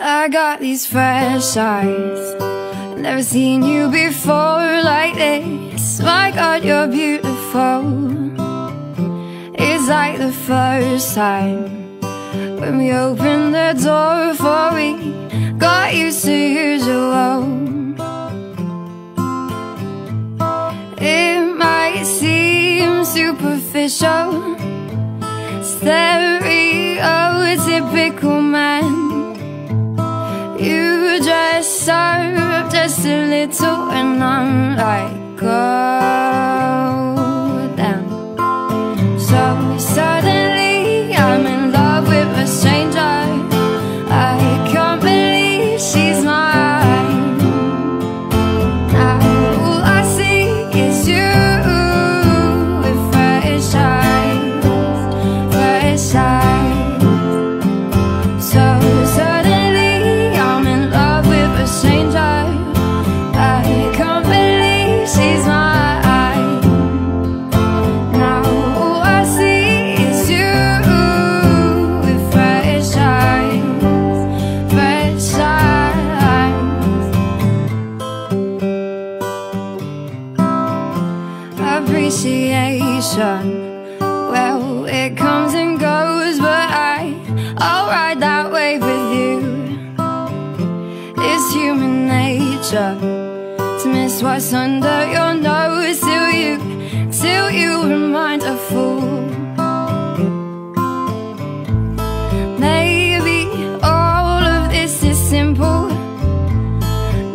I got these fresh eyes, never seen you before like this. My God, you're beautiful. It's like the first time when we opened the door before we got used to usual. It might seem superficial, stereotypical man. You dress up just a little and I'm like, go down. So suddenly I'm in love with a stranger. I can't believe she's mine. Now all I see is you with fresh eyes, fresh eyes. So suddenly I'm in love with a stranger. I can't believe she's mine. Now all I see is you with fresh eyes, fresh eyes. Appreciation, well, it comes and goes, but I'll ride that wave with you. It's human nature to miss what's under your nose till you remind a fool. Maybe all of this is simple.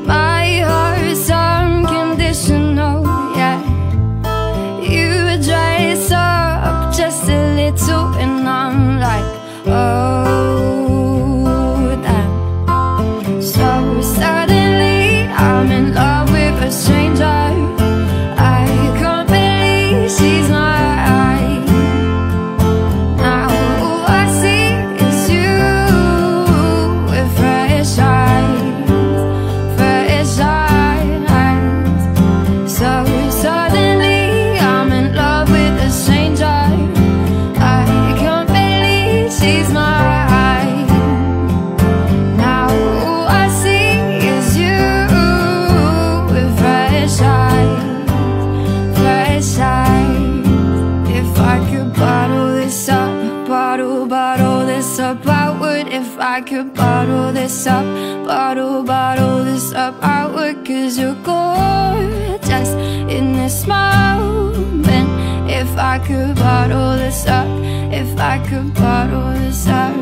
My heart's unconditional, yeah. You dress up just a little and I'm like, oh, damn. So suddenly I'm in love with a stranger. I can't believe she's mine. Now all I see is you with fresh eyes, fresh eyes. So suddenly I'm in love with a stranger. I can't believe she's mine. Now all I see is you with fresh eyes, fresh eyes. If I could bottle this up, bottle this up, I would. If I could bottle this up, bottle this up, I would. 'Cause you're gorgeous in this moment. If I could bottle this up, if I could bottle this up.